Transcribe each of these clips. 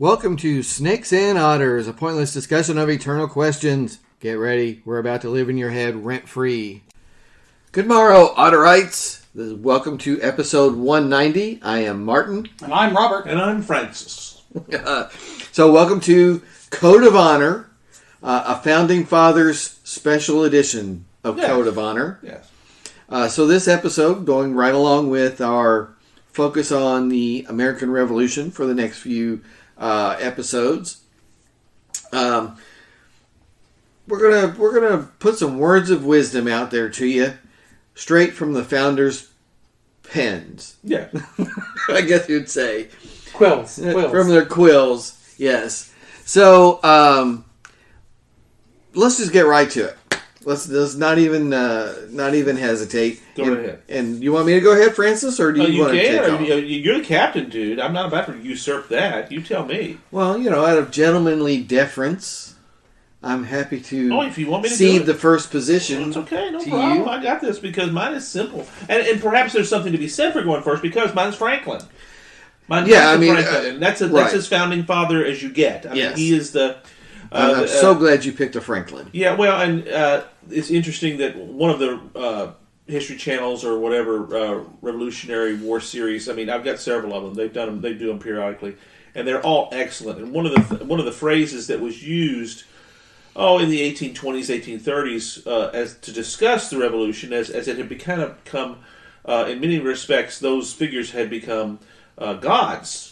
Welcome to Snakes and Otters, a pointless discussion of eternal questions. Get ready, we're about to live in your head rent-free. Good morrow, Otterites. Welcome to episode 190. I am Martin. And I'm Robert. And I'm Francis. So welcome to Code of Honor, a Founding Fathers special edition of Code of Honor. Yes. So this episode, going right along with our focus on the American Revolution for the next few episodes. We're gonna put some words of wisdom out there to you, straight from the founders' pens. Yeah. I guess you'd say Quills. from their quills. Yes. So let's just get right to it. Let's not even hesitate. Go ahead. And you want me to go ahead, Francis, or do you want to take off? You're the captain, dude. I'm not about to usurp that. You tell me. Well, out of gentlemanly deference, I'm happy to if you want me to cede the first position. It's okay, no to problem. you. I got this because mine is simple, and perhaps there's something to be said for going first because mine's Franklin. Franklin, and that's as founding father as you get. I mean, he is the. I'm so glad you picked a Franklin. Yeah, well, and it's interesting that one of the History Channels or whatever Revolutionary War series. I mean, I've got several of them. They do them periodically, and they're all excellent. And one of the phrases that was used, in the 1820s, 1830s, as to discuss the revolution, as it had become, in many respects, those figures had become gods.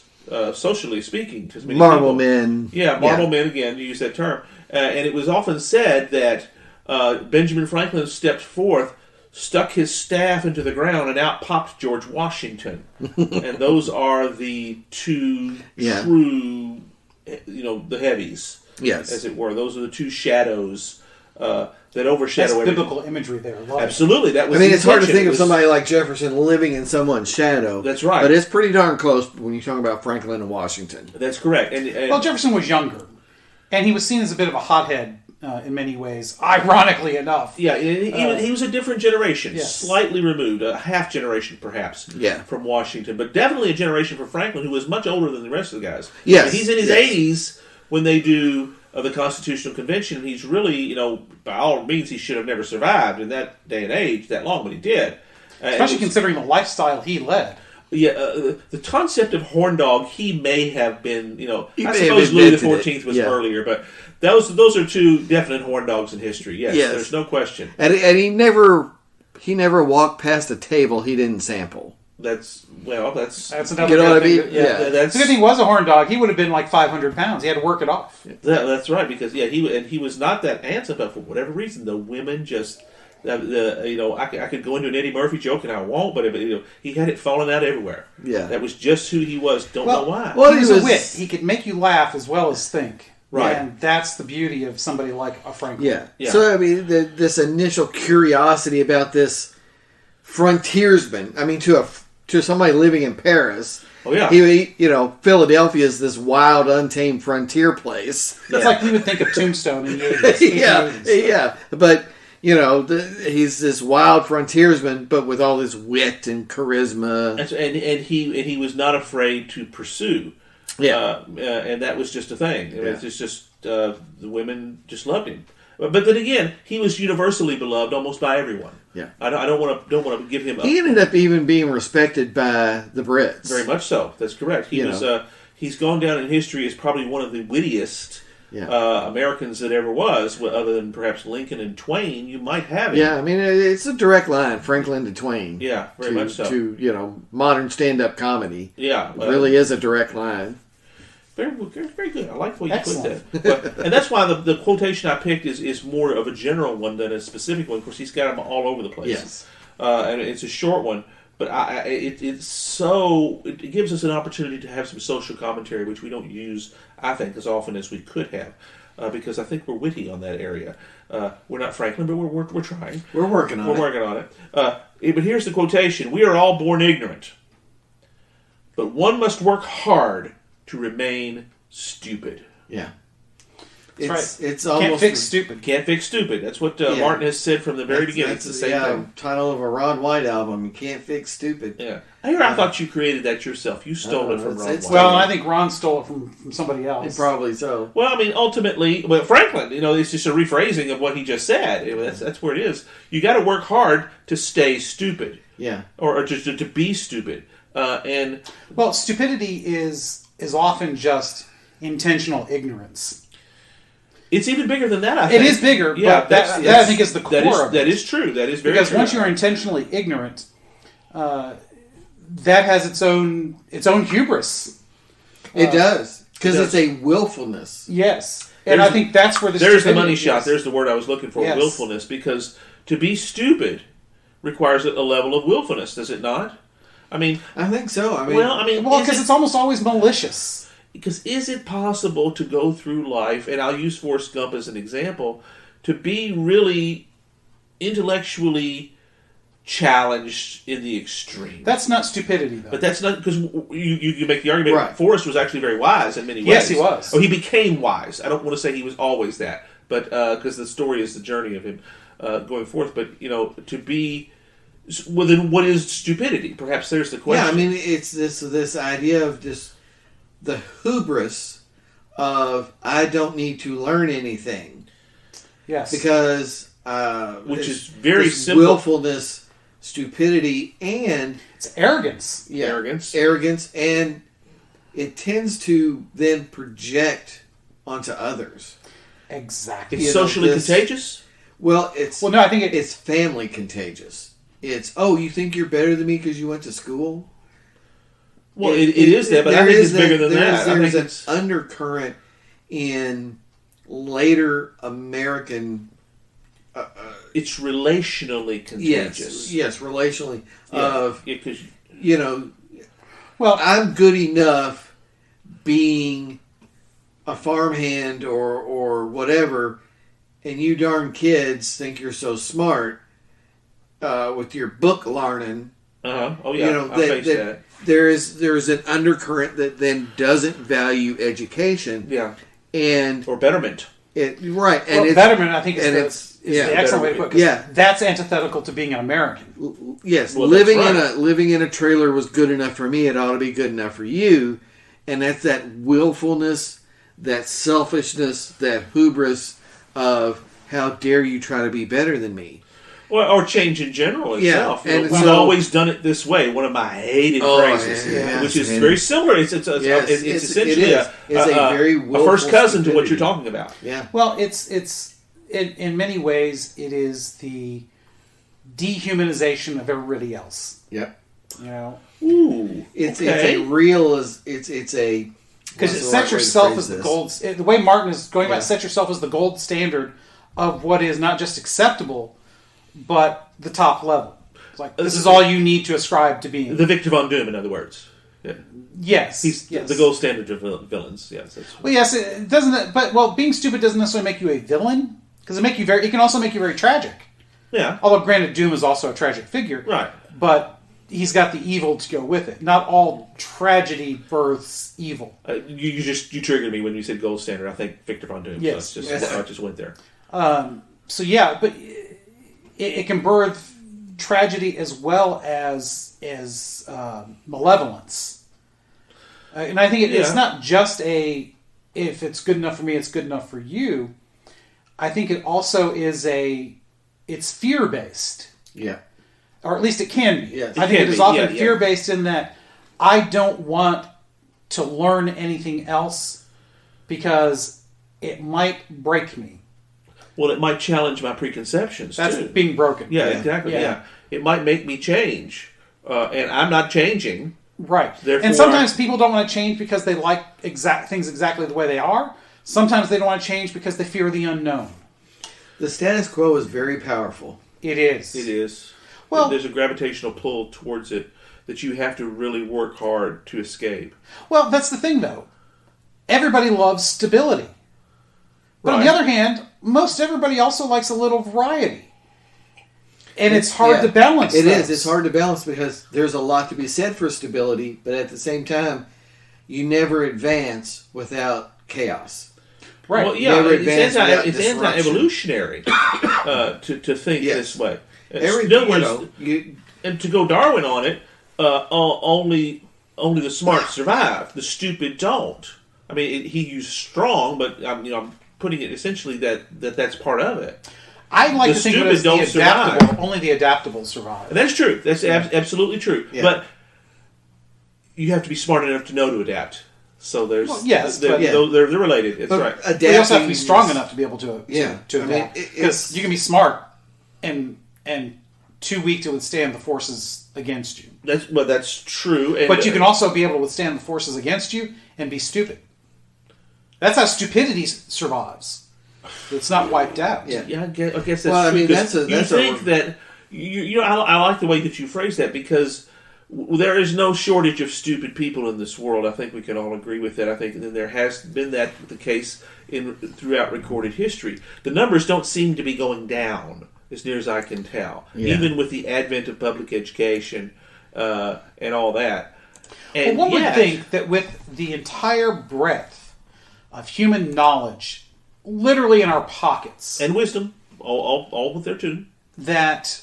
Socially speaking, marble men. Yeah, marble men, again, you use that term. And it was often said that Benjamin Franklin stepped forth, stuck his staff into the ground, and out popped George Washington. And those are the two true, the heavies, as it were. Those are the two shadows that overshadow everything. Biblical imagery there. Absolutely. That was it's hard to think of somebody like Jefferson living in someone's shadow. That's right. But it's pretty darn close when you talk about Franklin and Washington. That's correct. And Jefferson was younger, and he was seen as a bit of a hothead in many ways, ironically enough. Yeah, he was a different generation, slightly removed, a half generation perhaps from Washington, but definitely a generation for Franklin, who was much older than the rest of the guys. Yes. He's in his 80s when they do the Constitutional Convention. He's really, by all means, he should have never survived in that day and age that long, but he did. Especially considering the lifestyle he led. Yeah, the concept of horn dog, he may have been, I suppose Louis XIV was earlier, but those are two definite horn dogs in history. Yes, there's no question. And he never walked past a table he didn't sample. That's another good thing. The good thing he was a horn dog. He would have been like 500 pounds. He had to work it off. That's right, because he was not that handsome, but for whatever reason, the women just. I could go into an Eddie Murphy joke, and I won't, but he had it falling out everywhere. Yeah, that was just who he was. Don't know why. Well, he was a wit. He could make you laugh as well as think. Right, and that's the beauty of somebody like a Franklin. Yeah. So this initial curiosity about this frontiersman. I mean, to somebody living in Paris. Oh yeah, Philadelphia is this wild, untamed frontier place. That's like we would think of Tombstone in the 80s. Yeah, but. He's this wild frontiersman, but with all this wit and charisma, and he was not afraid to pursue. And that was just a thing. It's just the women just loved him. But then again, he was universally beloved almost by everyone. Yeah, I don't want to give him. He ended up even being respected by the Brits. Very much so. That's correct. He's gone down in history as probably one of the wittiest. Americans that ever was, other than perhaps Lincoln and Twain, you might have it. Yeah, I mean, it's a direct line, Franklin to Twain. Yeah, very much so. To, modern stand-up comedy. Yeah. It really is a direct line. Very, very good. I like the way you put that. And that's why the quotation I picked is more of a general one than a specific one. Of course, he's got them all over the place. Yes. And it's a short one. But it gives us an opportunity to have some social commentary, which we don't use, I think, as often as we could have, because I think we're witty on that area. We're not Franklin, but we're trying. We're working on it. We're working on it. But here's the quotation: "We are all born ignorant, but one must work hard to remain stupid." Yeah. It's Can't almost fix stupid. Can't fix stupid. That's what Yeah. Martin has said from the very beginning. It's the same thing. Title of a Ron White album. You can't fix stupid. Yeah. I thought you created that yourself. You stole it from Ron it's- White. Well, I think Ron stole it from somebody else. Probably so. Well, I mean, ultimately, Franklin, it's just a rephrasing of what he just said. That's where it is. You got to work hard to stay stupid, Yeah. or just to be stupid. And Well, stupidity is often just intentional ignorance. it's even bigger than that. I It think. is bigger, Yeah, but that I think is the core of it. That is true. That is very Because true. once you're intentionally ignorant, that has its own hubris. It does. Because it does. it's a willfulness. Yes, and There's- I think that's where There's the stupidity money shot. is. There's the word I was looking for. Yes. Willfulness. Because to be stupid requires a level of willfulness, does it not? I mean, I think so. I mean, because it's almost always malicious. Because is it possible to go through life, and I'll use Forrest Gump as an example, to be really intellectually challenged in the extreme? That's not stupidity, though. But that's not, because you make the argument, Right. Forrest was actually very wise in many ways. Yes, he was. Oh, he became wise. I don't want to say he was always that, but because the story is the journey of him going forth. But, to be... Well, then what is stupidity? Perhaps there's the question. yeah, I mean, it's this idea of just the hubris of I don't need to learn anything Yes, because Which this- is very this simple. willfulness, stupidity, and it's arrogance. Arrogance. and it tends to then project onto others. Exactly. It's You know, socially this- contagious? Well, it's Well, no, I think it's family contagious. It's you think you're better than me because you went to school. Well, it is that, but I think it's bigger than that. I There's think an it's... undercurrent in later American. It's relationally contagious. Yes, relationally. Yeah. Of 'Cause Well, I'm good enough being a farmhand or whatever, and you darn kids think you're so smart with your book learning. Oh yeah, I faced that. There's an undercurrent that then doesn't value education. Yeah, And or betterment. right, and well, it's betterment, I think, and is the excellent way to put it. 'Cause Yeah. that's antithetical to being an American. yes, Well, living that's in right. living in a trailer was good enough for me. It ought to be good enough for you, and that's that willfulness, that selfishness, that hubris of how dare you try to be better than me. Or change in general Yeah, itself. and We've so- always done it this way. One of my hated phrases, yeah, which is and- very similar. It's Yes, essentially it is. It's a very a willful first cousin to what stupidity. you're talking about. Yeah, Well, it's in many ways it is the dehumanization of everybody else. yep. You know, Ooh, It's okay. a real it's a because what's it the sets right way to yourself phrase as the this? gold. The way Martin is going Yeah. about set yourself as the gold standard of what is not just acceptable, but the top level. It's like this is all you need to ascribe to being. The Victor Von Doom, in other words. Yeah. Yes, He's yes. the gold standard of villains. Yes, that's Well, yes, it doesn't. But being stupid doesn't necessarily make you a villain because it can also make you very tragic. yeah, Although, granted, Doom is also a tragic figure, right. but he's got the evil to go with it. Not all tragedy births evil. You triggered me when you said gold standard. I think Victor Von Doom. Yes. So Yes. I just went there. So yeah, but it can birth tragedy as well as malevolence. And I think it's Yeah. not just if it's good enough for me, it's good enough for you. I think it also is it's fear based. yeah. Or at least it can be. Yes. I It think can it is be, often yeah. fear-based in that I don't want to learn anything else because it might break me. Well, it might challenge my preconceptions That's too. being broken. Yeah, exactly. Yeah. It might make me change, and I'm not changing. Right. Therefore, And sometimes people don't want to change because they like things exactly the way they are. Sometimes they don't want to change because they fear the unknown. The status quo is very powerful. It is. It is. Well- There's a gravitational pull towards it that you have to really work hard to escape. Well, that's the thing, though. Everybody loves stability. But on the Right. other hand, most everybody also likes a little variety. And it's hard Yeah. to balance It those. is. It's hard to balance because there's a lot to be said for stability, but at the same time, you never advance without chaos. Right. Well, yeah, Never it's, advance without it's disruption. anti-evolutionary to think Yes. this way. Everything, In other words, you and to go Darwin on it, only the smart survive. The stupid don't. I mean, he used strong, but I'm putting it essentially that's part of it. I like The to think of it as stupid the don't survive. adaptable. Only the adaptable survive. And that's true. That's absolutely true. Yeah. But you have to be smart enough to know to adapt. So there's yes, they're, but- they're related. That's but right. But you also have to be adapting strong is- enough to be able to Yeah. I mean, adapt. it's- Because you can be smart and too weak to withstand the forces against you. That's true. And, But you can also be able to withstand the forces against you and be stupid. That's how stupidity survives. It's not wiped out. Yeah. Yeah, I guess that's Well, I true. mean, 'Cause that's you think a- that I like the way that you phrase that because there is no shortage of stupid people in this world. I think we can all agree with that. I think that there has been that the case throughout recorded history. The numbers don't seem to be going down as near as I can tell, Yeah. even with the advent of public education and all that. Well, And one would yet- think that with the entire breadth of human knowledge literally in our pockets, and wisdom, all with there too. that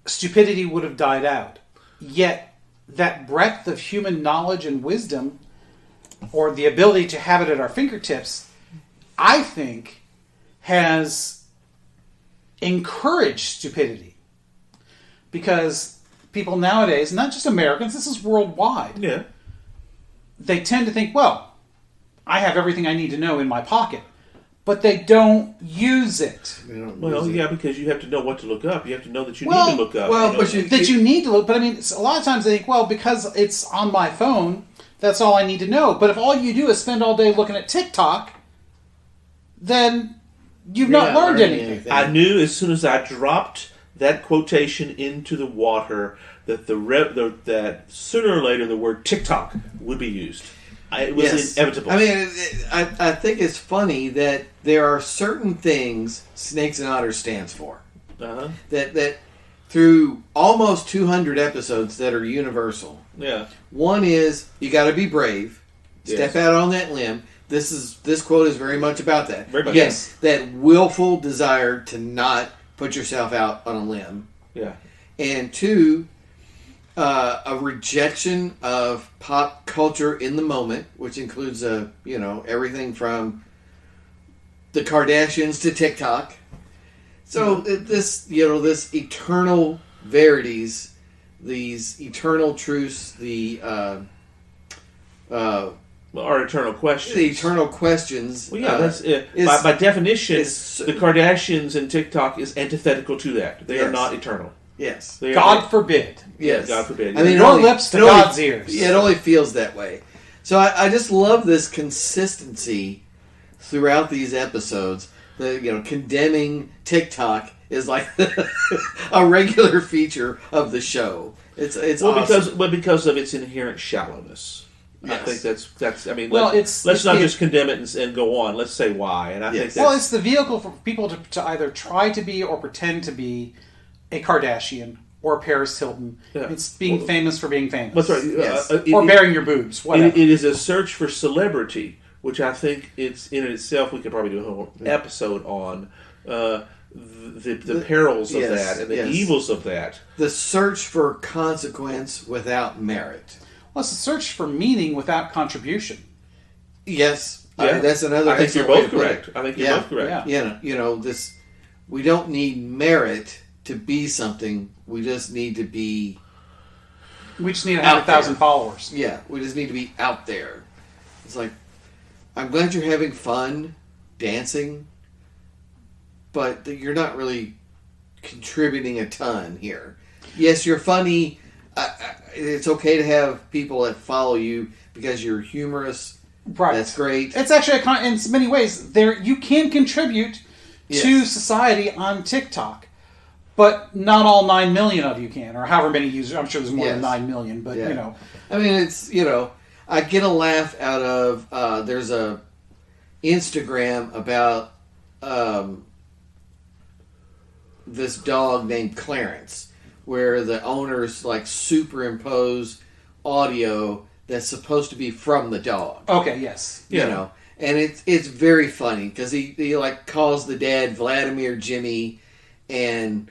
stupidity would have died out. Yet that breadth of human knowledge and wisdom, or the ability to have it at our fingertips, I think has encouraged stupidity. Because people nowadays, not just Americans, this is worldwide, Yeah. they tend to think, well, I have everything I need to know in my pocket. But they don't use it. They don't Well, use it. yeah, because you have to know what to look up. You have to know that you Well- need to look up. well, know. but you- That you need to look, but I mean, a lot of times they think, well, because it's on my phone, that's all I need to know. But if all you do is spend all day looking at TikTok, then you've You're not not learned learning anything. I knew as soon as I dropped that quotation into the water that that sooner or later the word TikTok would be used. It was Yes. inevitable. I mean, I think it's funny that there are certain things Snakes and Otters stands for. uh-huh. That through almost 200 episodes that are universal. Yeah. One is you got to be brave, step Yes. out on that limb. This quote is very much about that. Very much. Yes, that willful desire to not put yourself out on a limb, Yeah. and two, a rejection of pop culture in the moment, which includes everything from the Kardashians to TikTok. So this eternal verities, these eternal truths, Well, our eternal question. the eternal questions. Well, yeah, that's it. is- By definition, is- the Kardashians and TikTok is antithetical to that. They are Yes. not eternal. Yes. They God are, forbid. Yes. God forbid. I mean, Your lips to God's ears. Yeah, it only feels that way. So I just love this consistency throughout these episodes. Condemning TikTok is like a regular feature of the show. It's well, awesome. because of its inherent shallowness. I Yes. think that's. I mean, Well, let's it's not the- just condemn it and go on. Let's say why. And I think Yes. that's, Well, it's the vehicle for people to either try to be or pretend to be a Kardashian or a Paris Hilton. Yeah. It's being famous for being famous. that's right. Yes. Or bearing your boobs, whatever. It is a search for celebrity, which I think it's in itself. We could probably do a whole episode on the perils of yes, that and the yes. evils of that. the search for consequence without merit. Well, it's a search for meaning without contribution. Yes, Yeah. that's another. I think you're excellent both way to put it. correct. I think you're Yeah. both correct. Yeah. This. We don't need merit to be something. We just need to be. We just need Out 100,000 there. followers. Yeah, we just need to be out there. It's like, I'm glad you're having fun dancing, but you're not really contributing a ton here. Yes, you're funny. It's okay to have people that follow you because you're humorous. Right. That's great. It's actually in many ways you can contribute to Yes. society on TikTok, but not all 9 million of you can, or however many users. I'm sure there's more than Yes. 9 million, but Yeah. I mean, it's, I get a laugh out of, there's a Instagram about this dog named Clarence, where the owners like superimpose audio that's supposed to be from the dog. Okay, yes. You know, and it's very funny because he like calls the dad Vladimir Jimmy, and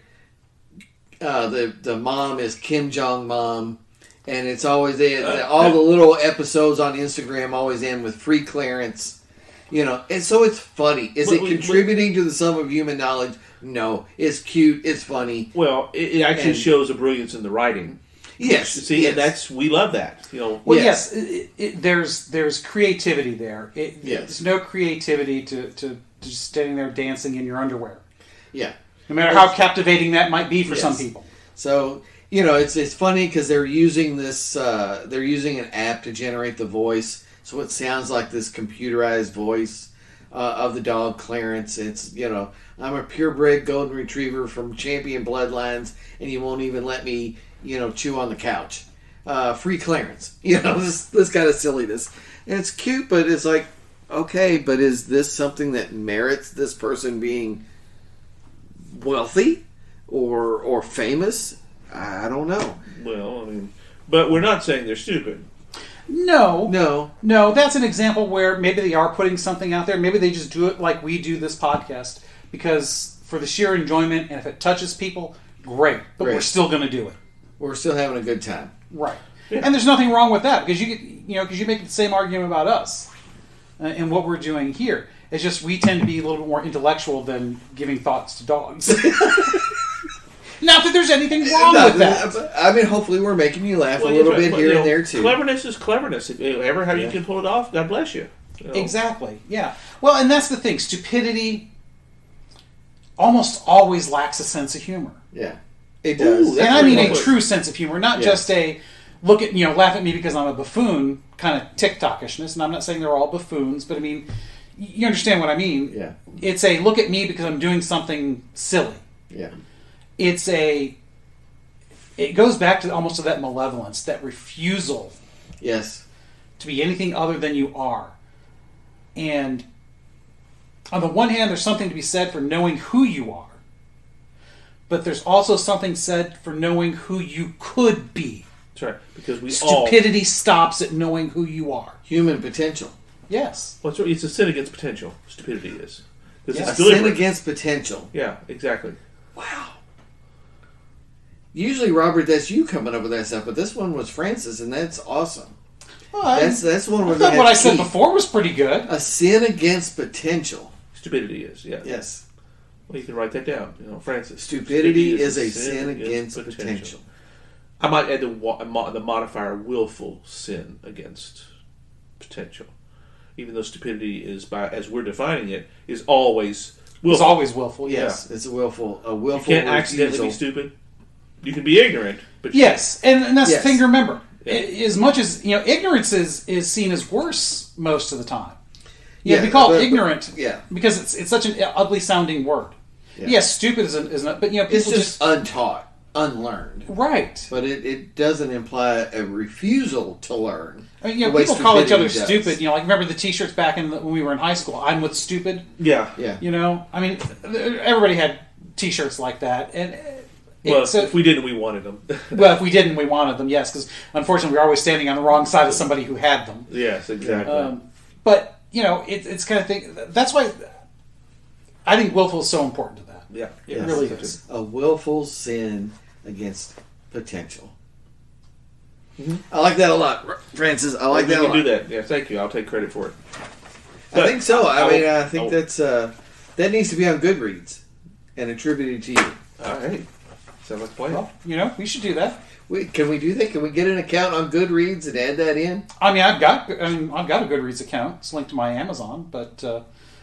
the mom is Kim Jong Mom, and it's always all the little episodes on Instagram always end with free clearance, and so it's funny. Is it contributing to the sum of human knowledge? No, it's cute, it's funny. Well, it actually shows a brilliance in the writing. Yes, see, yes. and we love that. Well, yes, there's creativity there. There's no creativity to just standing there dancing in your underwear. Yeah, no matter how captivating that might be for some people. So it's funny because they're using this. They're using an app to generate the voice, so it sounds like this computerized voice of the dog Clarence. It's I'm a purebred golden retriever from champion bloodlines, and you won't even let me chew on the couch. Free Clarence. This kind of silliness. And it's cute, but it's like, okay, but is this something that merits this person being wealthy or famous? I don't know. Well, but we're not saying they're stupid. No, that's an example where maybe they are putting something out there. Maybe they just do it like we do this podcast because for the sheer enjoyment, and if it touches people, great. But we're still going to do it. We're still having a good time. Right. Yeah. And there's nothing wrong with that because you make the same argument about us and what we're doing here. It's just we tend to be a little bit more intellectual than giving thoughts to dogs. Not that there's anything wrong with that. Hopefully we're making you laugh a little bit here and there too. Cleverness is cleverness. If ever how you can pull it off, God bless you. Exactly. Yeah. Well, and that's the thing. Stupidity almost always lacks a sense of humor. Yeah. It does. And I mean a true sense of humor, not just a look at, laugh at me because I'm a buffoon kind of TikTokishness. And I'm not saying they're all buffoons, but I mean, you understand what I mean. Yeah. It's a look at me because I'm doing something silly. Yeah. It goes back to almost to that malevolence, that refusal. Yes. To be anything other than you are. And on the one hand, there's something to be said for knowing who you are. But there's also something said for knowing who you could be. That's right. Because Stupidity stops at knowing who you are. Human potential. Yes. Well, it's a sin against potential. Stupidity is. It's a sin against potential. Yeah, exactly. Wow. Usually, Robert, that's you coming up with that stuff, but this one was Francis, and that's awesome. Well, that's one where I thought what I said before was pretty good. A sin against potential. Stupidity is, yeah. Yes. Well, you can write that down, Francis. Stupidity is a sin against potential. I might add the modifier willful sin against potential. Even though stupidity is, as we're defining it, is always willful. It's always willful, yes. Yeah. It's a willful You can't accidentally be stupid. You can be ignorant, but yes, and that's the thing to remember. Yeah. As much as ignorance is seen as worse most of the time. Yeah, be called ignorant. Because it's such an ugly sounding word. Yeah. Yes, stupid isn't. But people it's just untaught, unlearned. Right. But it doesn't imply a refusal to learn. I mean, people call each other stupid. Like remember the T-shirts back when we were in high school. I'm with stupid. Yeah. I mean, everybody had T-shirts like that, and. If we didn't, we wanted them. Well, if we didn't, we wanted them, yes, because unfortunately we're always standing on the wrong side of somebody who had them. Yes, exactly. But, it's kind of thing. That's why I think willful is so important to that. Yeah. It really is. A willful sin against potential. Mm-hmm. I like that a lot, Francis. I like that a lot. You can do that. Yeah, thank you. I'll take credit for it. I think so. I think that's that needs to be on Goodreads and attributed to you. All right. Sounds like a plan. Well, we should do that. Can we do that? Can we get an account on Goodreads and add that in? I mean, I've got a Goodreads account. It's linked to my Amazon, but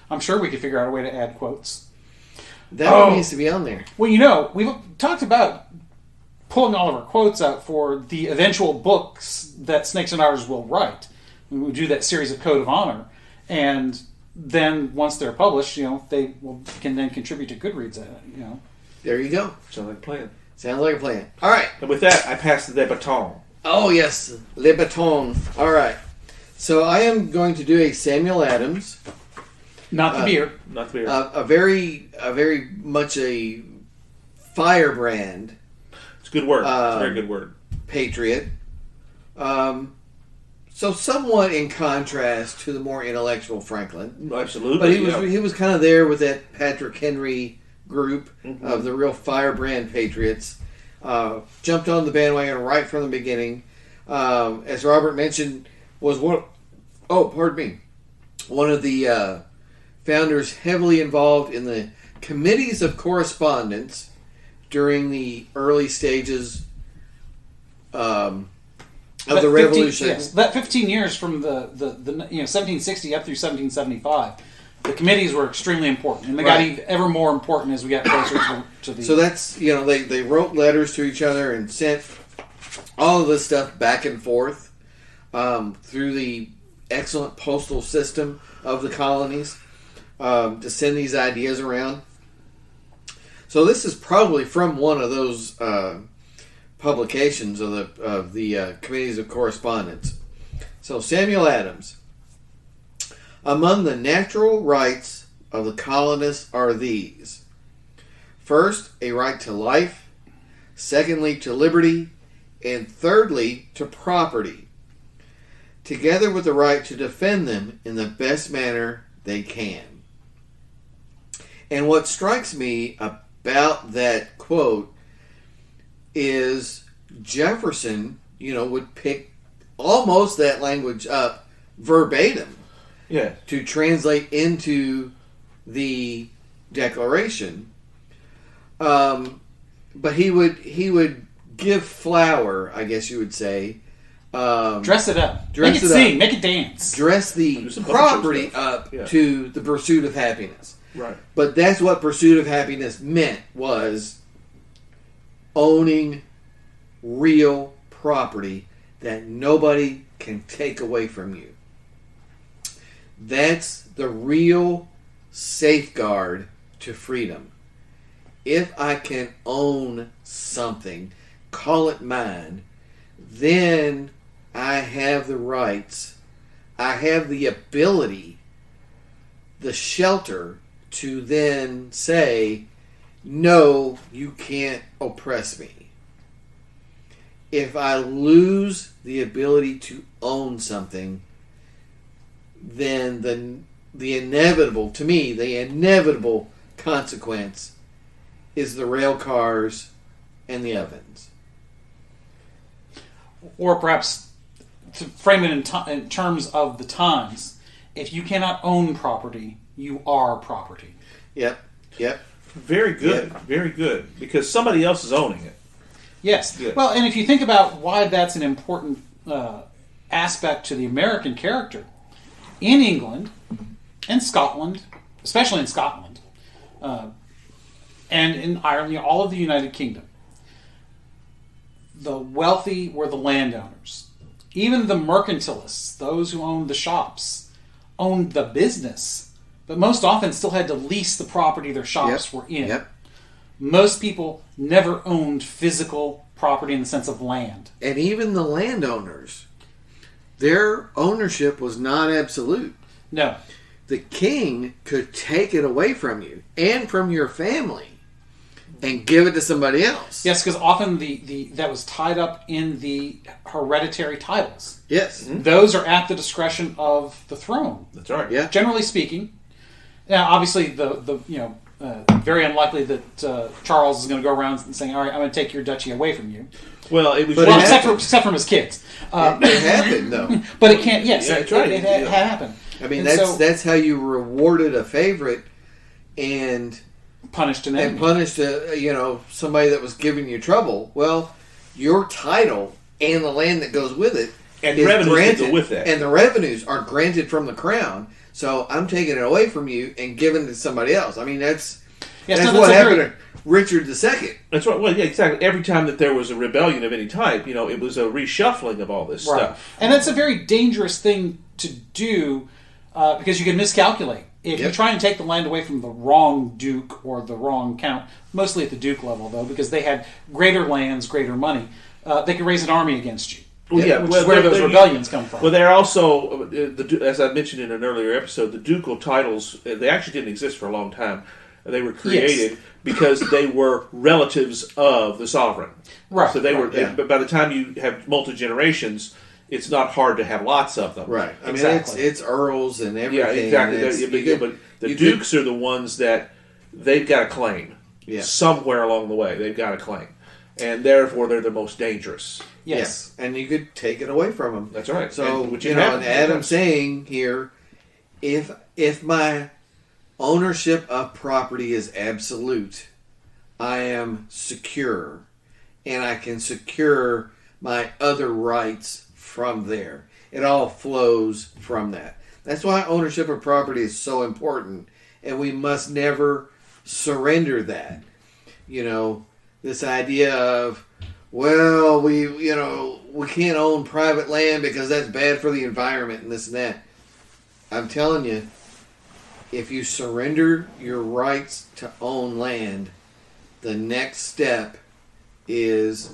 I'm sure we could figure out a way to add quotes. That one needs to be on there. Well, we've talked about pulling all of our quotes out for the eventual books that Snakes and Otters will write. We do that series of Code of Honor, and then once they're published, they can then contribute to Goodreads. There you go. Sounds like a plan. Sounds like a plan. All right. And with that, I pass the baton. Oh, yes. Le baton. All right. So I am going to do a Samuel Adams. Not the beer. Not the beer. A very much a firebrand. It's a good word. It's a very good word. Patriot. So somewhat in contrast to the more intellectual Franklin. Absolutely. But he was kind of there with that Patrick Henry group of the real firebrand patriots. Jumped on the bandwagon right from the beginning. As Robert mentioned, was one of the founders heavily involved in the committees of correspondence during the early stages of the revolution. Yes, that 15 years from the 1760 up through 1775, the committees were extremely important, and they got ever more important as we got closer to the. So that's they wrote letters to each other and sent all of this stuff back and forth through the excellent postal system of the colonies to send these ideas around. So this is probably from one of those publications of the committees of correspondence. So Samuel Adams. Among the natural rights of the colonists are these. First, a right to life. Secondly, to liberty. And thirdly, to property. Together with the right to defend them in the best manner they can. And what strikes me about that quote is Jefferson, would pick almost that language up verbatim. Yeah. To translate into the Declaration. But he would give flower, I guess you would say. Dress it up. Make it sing. Make it dance. Dress the property up to the pursuit of happiness. Right. But that's what pursuit of happiness meant, was owning real property that nobody can take away from you. That's the real safeguard to freedom. If I can own something, call it mine, then I have the rights, I have the ability, the shelter to then say, no, you can't oppress me. If I lose the ability to own something, then the inevitable consequence is the rail cars and the ovens. Or perhaps, to frame it in terms of the times, if you cannot own property, you are property. Yep. Very good. Yep. Very good. Because somebody else is owning it. Yes. Good. Well, and if you think about why that's an important aspect to the American character, in England and Scotland, especially in Scotland, and in Ireland, all of the United Kingdom, the wealthy were the landowners. Even the mercantilists, those who owned the shops, owned the business, but most often still had to lease the property their shops were in. Yep. Most people never owned physical property in the sense of land. And even the landowners, their ownership was not absolute. No. The king could take it away from you and from your family and give it to somebody else. Yes, because often that was tied up in the hereditary titles. Yes. Mm-hmm. Those are at the discretion of the throne. That's right. Yeah. Generally speaking. Now, obviously, very unlikely that Charles is going to go around and saying, all right, I'm going to take your duchy away from you. Well, it was... except from his kids. It happened, though. But it can't... Yes, that's right. It happened. I mean, that's how you rewarded a favorite and punished an enemy. And punished somebody that was giving you trouble. Well, your title and the land that goes with it and is revenues granted, that go with that. And the revenues are granted from the crown. So I'm taking it away from you and giving it to somebody else. I mean, that's what happened to Richard II. That's right. Well, yeah, exactly. Every time that there was a rebellion of any type, it was a reshuffling of all this stuff. And that's a very dangerous thing to do because you can miscalculate. If you try and take the land away from the wrong duke or the wrong count, mostly at the duke level, though, because they had greater lands, greater money, they could raise an army against you. Which is where those rebellions come from. Well, they're also, as I mentioned in an earlier episode, the ducal titles, they actually didn't exist for a long time. They were created because they were relatives of the sovereign. Right. So they were. By the time you have multi-generations, it's not hard to have lots of them. Right. I mean, Exactly. it's earls and everything. Yeah, exactly. and it's- But, you could- but the you could- Dukes are the ones that they've got a claim. Yeah. Somewhere along the way, they've got a claim. And therefore, they're the most dangerous. Yes. Yeah, and you could take it away from them. That's right. So, And which you you know, have- and Adam's saying here, if my ownership of property is absolute, I am secure, and I can secure my other rights from there. It all flows from that. That's why ownership of property is so important, and we must never surrender that. You know, this idea of, well, we can't own private land because that's bad for the environment and this and that. I'm telling you, if you surrender your rights to own land, the next step is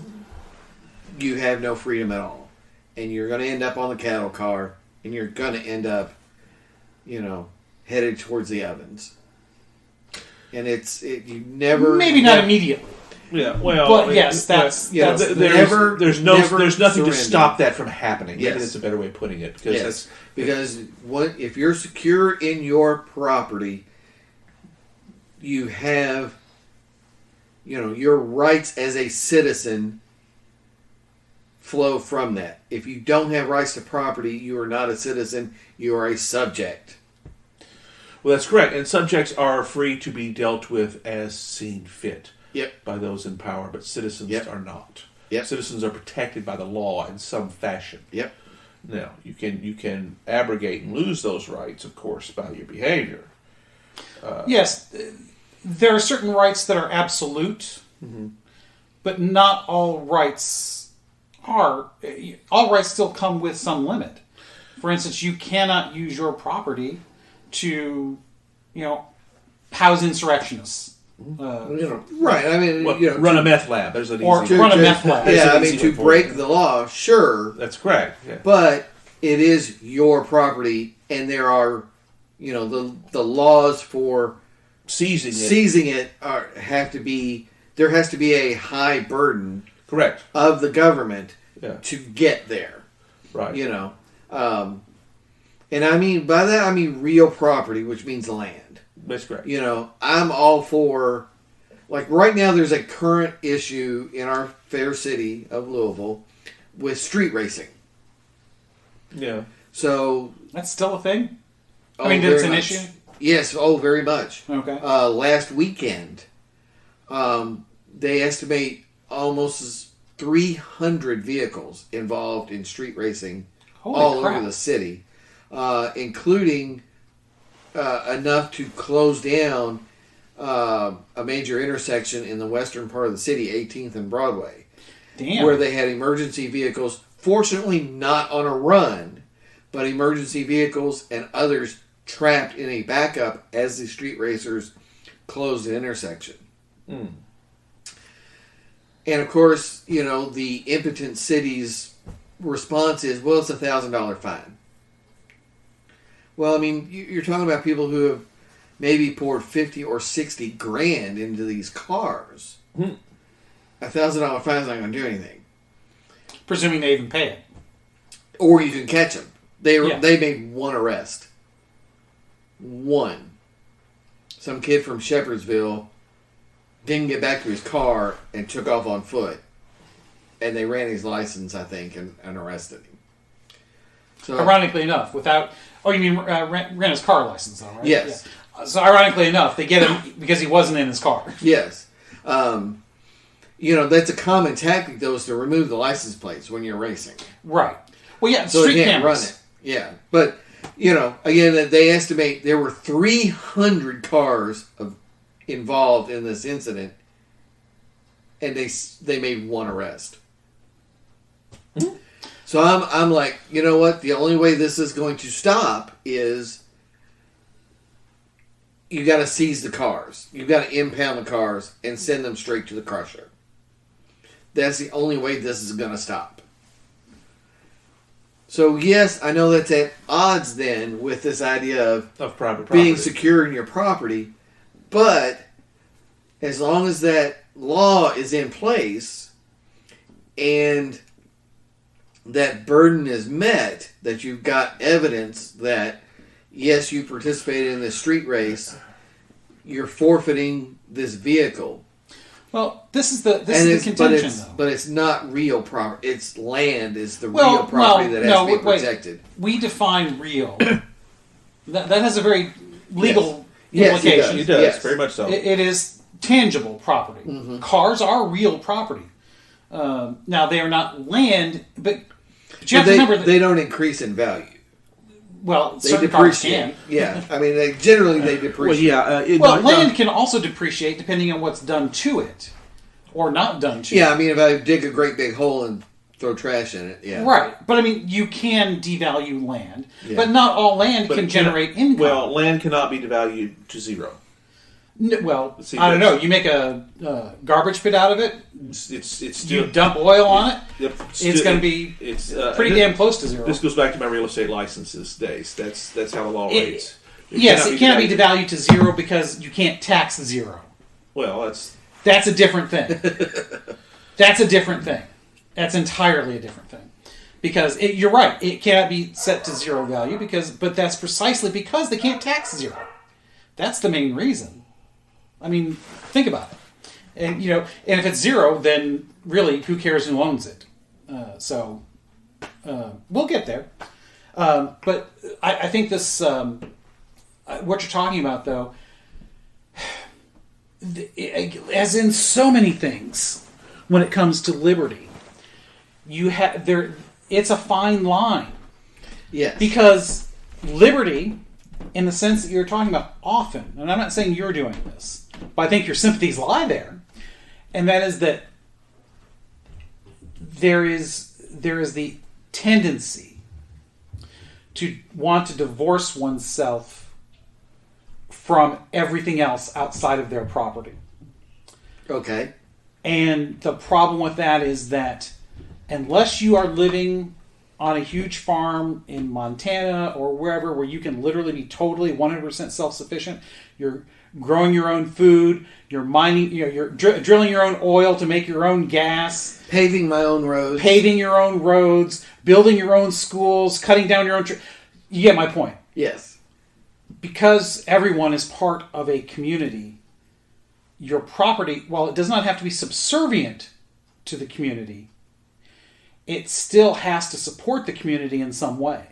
you have no freedom at all. And you're going to end up on the cattle car, and you're going to end up, headed towards the ovens. And you never... Maybe not immediately. Yeah, well, But yes, that's there's never nothing to surrender. stop that from happening. Maybe Yes. that's a better way of putting it. Because Yes, because if you're secure in your property, you have, your rights as a citizen flow from that. If you don't have rights to property, you are not a citizen. You are a subject. well, that's correct. And subjects are free to be dealt with as seen fit Yep. by those in power, but citizens Yep. are not. Yep. Citizens are protected by the law in some fashion. Yep. Now, you can abrogate and lose those rights, of course, by your behavior. Yes, there are certain rights that are absolute, but not all rights are. All rights still come with some limit. For instance, you cannot use your property to, house insurrectionists. Right. I mean, Well, run a meth lab. There's an Or easy. run a meth lab. There's Yeah, an I mean, easy to one for break it. the law, sure. That's correct. Yeah. But it is your property, and there are, the laws for Seizing it. there has to be a high burden Correct. of the government Yeah. to get there. Right. And I mean by that I mean real property, which means land. That's correct. I'm all for, like right now there's a current issue in our fair city of Louisville with street racing. Yeah. So That's still a thing? oh, I mean, very it's an much. issue? Yes, very much. Okay. Last weekend, they estimate almost 300 vehicles involved in street racing Holy all crap. over the city, including enough to close down a major intersection in the western part of the city, 18th and Broadway, Damn. where they had emergency vehicles, fortunately not on a run, but emergency vehicles and others trapped in a backup as the street racers closed the intersection. And of course, the impotent city's response is, well, it's a $1,000 fine. Well, I mean, you're talking about people who have maybe poured 50 or 60 grand into these cars. A $1,000 fine is not going to do anything. Presuming they even pay it. Or you can catch them. They Yeah. made one arrest. One. Some kid from Shepherdsville didn't get back to his car and took off on foot. And they ran his license, I think, and arrested him. So, Ironically enough, without... Oh, you mean ran his car license, though, right? Yes. Yeah. So ironically enough, they get him because he wasn't in his car. yes. That's a common tactic, though, is to remove the license plates when you're racing. Right. Well, yeah, So street they can't cameras. run it. Yeah. But, again, they estimate there were 300 cars involved in this incident, and they made one arrest. So I'm like, you know what? The only way this is going to stop is you got to seize the cars. You got to impound the cars and send them straight to the crusher. That's the only way this is going to stop. So yes, I know that's at odds then with this idea of Of private property. being secure in your property, but as long as that law is in place and that burden is met, that you've got evidence that, yes, you participated in this street race, you're forfeiting this vehicle. Well, this is the contention, though. But it's not real property. It's land is the real property that has to be protected. We define real. that has a very legal Yes, implication. It does, Yes. very much so. It is tangible property. Mm-hmm. Cars are real property. Now, they are not land, but you have to remember that... They don't increase in value. Well, They certain cars depreciate. can. Yeah, I mean, generally they depreciate. Land can also depreciate depending on what's done to it, or not done to it. Yeah, I mean, if I dig a great big hole and throw trash in it, yeah. Right, but I mean, you can devalue land, Yeah. but not all land But can generate income. Well, land cannot be devalued to zero. See, I don't know. You make a garbage pit out of it, It's still, you dump oil on it, Yep, it's going to be pretty damn close to zero. This goes back to my real estate licenses days. That's how the law rates. It cannot be devalued to zero because you can't tax zero. Well, That's a different thing. That's a different thing. That's entirely a different thing. Because you're right, it cannot be set to zero value but that's precisely because they can't tax zero. That's the main reason. I mean, think about it. And and if it's zero, then really, who cares who owns it? We'll get there. But I think this, what you're talking about, though, as in so many things, when it comes to liberty, it's a fine line. Yes. Because liberty, in the sense that you're talking about often, and I'm not saying you're doing this, but I think your sympathies lie there, and that is that there is the tendency to want to divorce oneself from everything else outside of their property. Okay. And the problem with that is that unless you are living on a huge farm in Montana or wherever where you can literally be totally 100% self-sufficient, you're growing your own food, you're mining, you're drilling your own oil to make your own gas, Paving my own roads. paving your own roads, building your own schools, cutting down your own trees. You get my point. Yes. Because everyone is part of a community, your property, while it does not have to be subservient to the community, it still has to support the community in some way.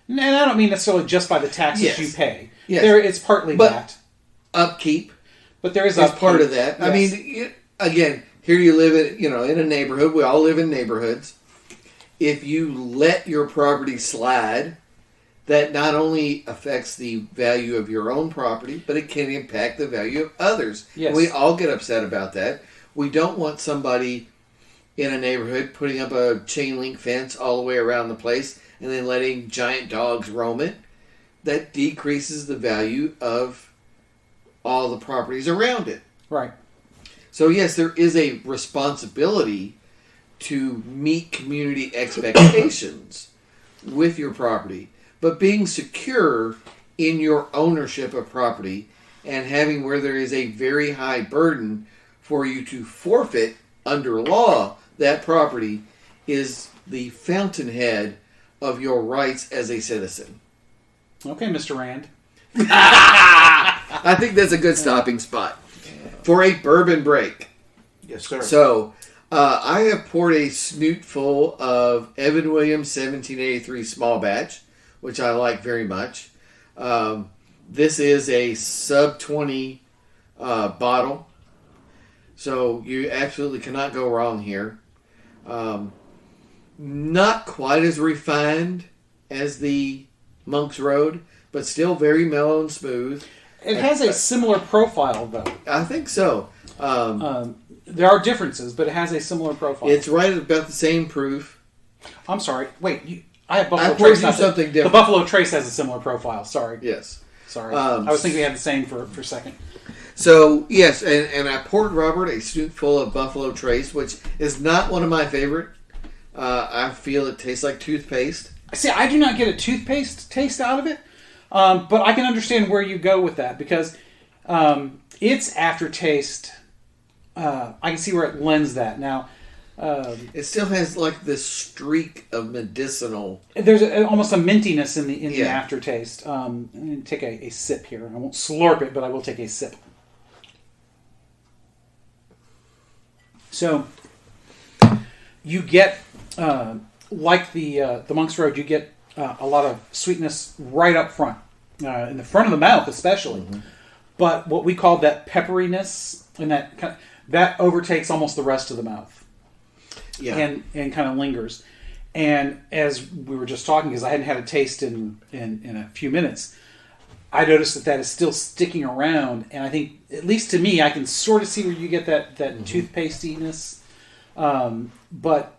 And I don't mean necessarily just by the taxes you pay. Yes. It's partly that. Upkeep But there is is part of that. Yes. I mean, again, here you live in a neighborhood. We all live in neighborhoods. If you let your property slide, that not only affects the value of your own property, but it can impact the value of others. Yes. We all get upset about that. We don't want somebody in a neighborhood putting up a chain link fence all the way around the place and then letting giant dogs roam it. That decreases the value of all the properties around it. Right. So yes, there is a responsibility to meet community expectations with your property, but being secure in your ownership of property and having where there is a very high burden for you to forfeit under law that property is the fountainhead of your rights as a citizen. Okay, Mr. Rand. I think that's a good stopping spot for a bourbon break. yes, sir. So, I have poured a snootful of Evan Williams 1783 small batch, which I like very much. This is a sub 20 bottle, so you absolutely cannot go wrong here. Not quite as refined as the Monk's Road, but still very mellow and smooth. It has a similar profile, though. I think so. There are differences, but it has a similar profile. It's right at about the same proof. I'm sorry. Wait, I have Buffalo I poured Trace. you something different. The Buffalo Trace has a similar profile. Sorry. Yes. Sorry. I was thinking we had the same for a second. So, yes, and I poured Robert a snootful of Buffalo Trace, which is not one of my favorite. I feel it tastes like toothpaste. See, I do not get a toothpaste taste out of it, but I can understand where you go with that because its aftertaste, I can see where it lends that. Now, It still has like this streak of medicinal. There's almost a mintiness in the Yeah. aftertaste. I'm going to take a sip here. I won't slurp it, but I will take a sip. So you get, like the Monk's Road, you get a lot of sweetness right up front, in the front of the mouth especially. Mm-hmm. But what we call that pepperiness, and that overtakes almost the rest of the mouth. Yeah. And kind of lingers. And as we were just talking, because I hadn't had a taste in a few minutes, I noticed that is still sticking around. And I think, at least to me, I can sort of see where you get that toothpastiness. But,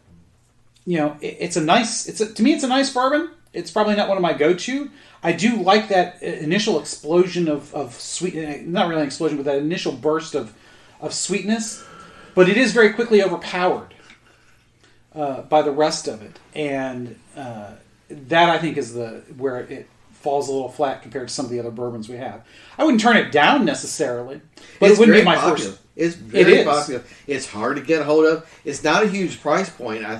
you know, to me, it's a nice bourbon. It's probably not one of my go-to. I do like that initial explosion of sweet, not really an explosion, but that initial burst of sweetness. But it is very quickly overpowered by the rest of it, and that I think is where it falls a little flat compared to some of the other bourbons we have. I wouldn't turn it down necessarily, but It's it wouldn't very be my popular. first. It's very is. popular. It's hard to get a hold of. It's not a huge price point. I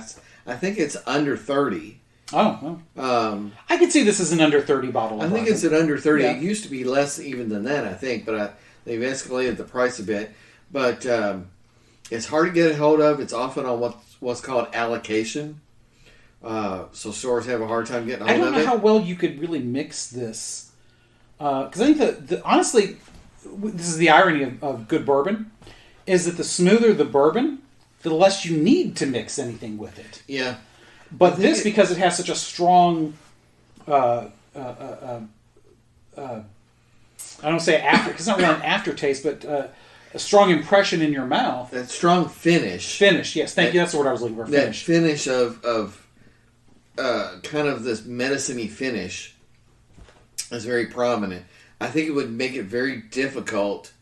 think it's under 30. Oh, well. I could see this as an under 30 bottle. I of think bourbon. it's at under 30. Yeah. It used to be less even than that, I think, but they've escalated the price a bit. But it's hard to get a hold of. It's often on what's called allocation. So stores have a hard time getting a I hold don't of know it. how well you could really mix this, because I think honestly, this is the irony of good bourbon, is that the smoother the bourbon, the less you need to mix anything with it. Yeah. But this, because it has such a strong, I don't say after, because it's not really an aftertaste, but a strong impression in your mouth. That strong finish. Finish, yes, thank you. That's the word I was looking for. That Finish. finish of kind of this medicine-y finish is very prominent. I think it would make it very difficult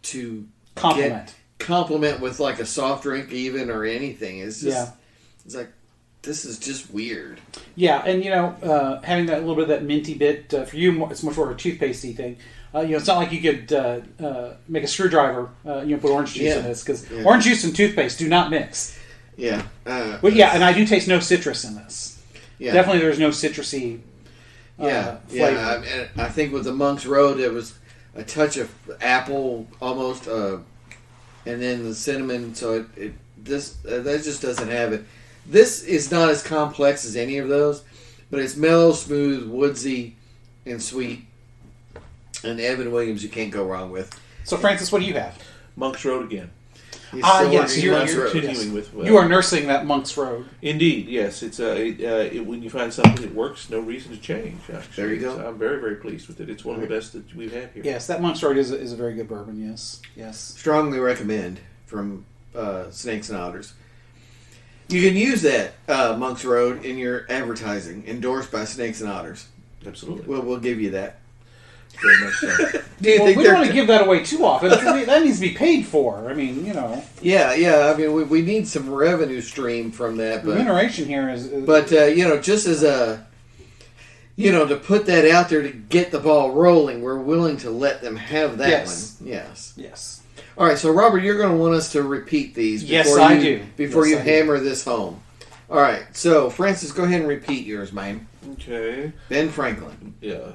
to complement with like a soft drink even or anything. It's just, it's like, this is just weird. Yeah, and having that little bit of that minty bit, for you, it's much more of a toothpastey thing. It's not like you could make a screwdriver, put orange juice in this, because orange juice and toothpaste do not mix. Yeah. But and I do taste no citrus in this. Yeah. Definitely there's no citrusy flavor. Yeah. I think with the Monk's Road, it was a touch of apple almost, and then the cinnamon, so that just doesn't have it. This is not as complex as any of those, but it's mellow, smooth, woodsy, and sweet. And Evan Williams, you can't go wrong with. So, Francis, what do you have? Monk's Road again. Yes, You're Monk's Road. continuing with. You are nursing that Monk's Road. Indeed, yes. It's when you find something that works, no reason to change. Actually. There you go. So I'm very, very pleased with it. It's one of the best that we've had here. Yes, that Monk's Road is a very good bourbon. Yes. Strongly recommend from Snakes and Otters. You can use that Monk's Road in your advertising, endorsed by Snakes and Otters. Absolutely. We'll give you that. Very much so. Do you think we don't want to give that away too often. That needs to be paid for. I mean, Yeah. I mean, we need some revenue stream from that. The But remuneration here is. But just as a, to put that out there to get the ball rolling, we're willing to let them have that one. Yes. All right, so Robert, you're going to want us to repeat these. Yes, I do. Before Yes, you I do. hammer this home. All right, so Francis, go ahead and repeat yours, man. Okay. Ben Franklin. Yeah.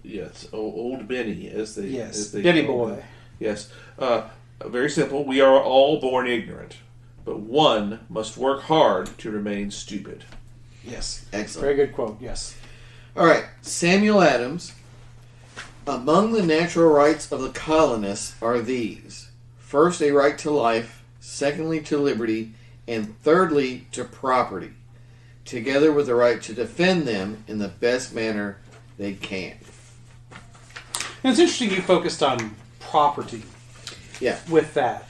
Yes. Old Benny, as they. Yes. As they Benny call boy. him. Yes. Very simple. We are all born ignorant, but one must work hard to remain stupid. Yes. Excellent. Very good quote. Yes. All right, Samuel Adams. Among the natural rights of the colonists are these: first, a right to life; secondly, to liberty; and thirdly, to property, together with the right to defend them in the best manner they can. And it's interesting you focused on property. Yeah. With that,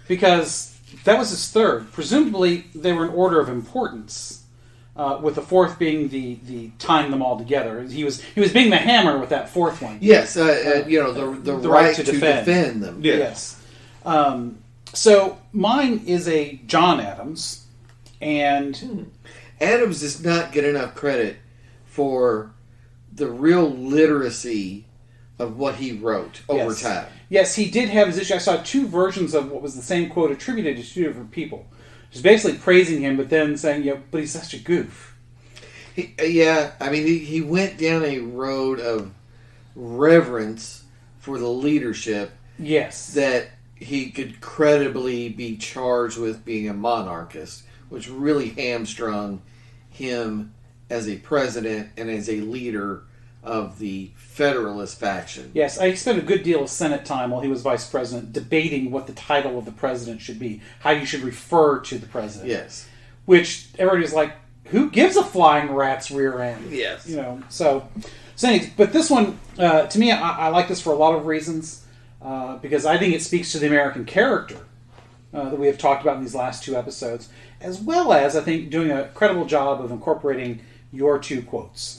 because that was his third. Presumably, they were in order of importance. With the fourth being the tying them all together. He was being the hammer with that fourth one. Yes, the right to defend them. Yeah. Yes. So mine is a John Adams, and Adams does not get enough credit for the real literacy of what he wrote over time. Yes, he did have his issue. I saw two versions of what was the same quote attributed to two different people. She's basically praising him, but then saying, but he's such a goof. He went down a road of reverence for the leadership. Yes. That he could credibly be charged with being a monarchist, which really hamstrung him as a president and as a leader of the Federalist faction. Yes, I spent a good deal of Senate time while he was vice president debating what the title of the president should be, how you should refer to the president. Yes. Which everybody's like, who gives a flying rat's rear end? Yes. So anyways, but this one, to me, I like this for a lot of reasons, because I think it speaks to the American character that we have talked about in these last 2 episodes, as well as, I think, doing a credible job of incorporating your 2 quotes.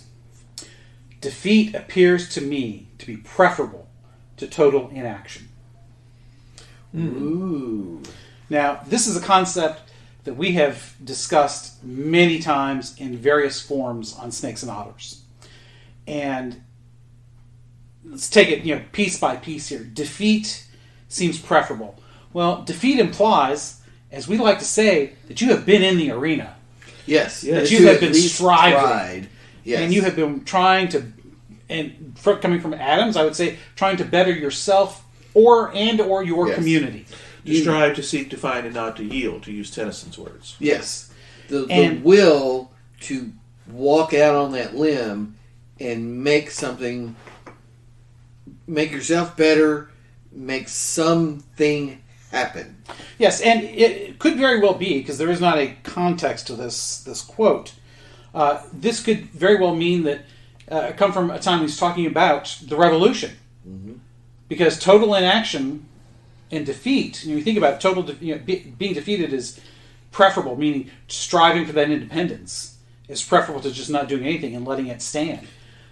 Defeat appears to me to be preferable to total inaction. Ooh. Now, this is a concept that we have discussed many times in various forms on Snakes and Otters. And let's take it, piece by piece here. Defeat seems preferable. Well, defeat implies, as we like to say, that you have been in the arena. Yes. That you have been striving. Yes. And you have been trying to, and coming from Adams, I would say, trying to better yourself or your community. To strive, to seek, to find, and not to yield, to use Tennyson's words. Yes. The will to walk out on that limb and make yourself better, make something happen. Yes, and it could very well be, because there is not a context to this quote, this could very well mean that come from a time he's talking about the revolution. Mm-hmm. Because total inaction and defeat, you think about being defeated is preferable, meaning striving for that independence is preferable to just not doing anything and letting it stand.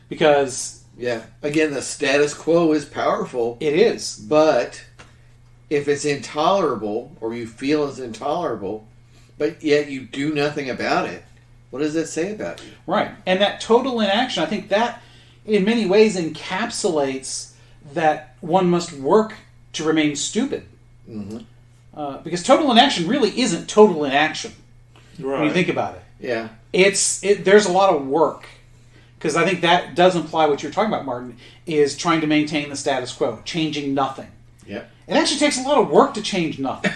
Because... yeah, again, the status quo is powerful. It is. But if it's intolerable, or you feel it's intolerable, but yet you do nothing about it, what does that say about you? Right. And that total inaction, I think that in many ways encapsulates that one must work to remain stupid. Mm-hmm. Because total inaction really isn't total inaction. Right. When you think about it. Yeah. There's a lot of work. Because I think that does imply what you're talking about, Martin, is trying to maintain the status quo, changing nothing. Yeah. It actually takes a lot of work to change nothing.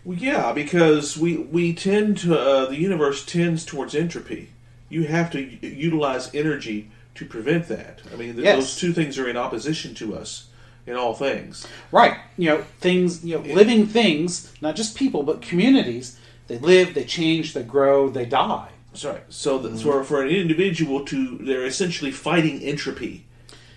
Well, yeah, because we tend to, the universe tends towards entropy. You have to utilize energy to prevent that. I mean, those 2 things are in opposition to us in all things. Right. Living things, not just people, but communities, they live, they change, they grow, they die. That's right. So for an individual they're essentially fighting entropy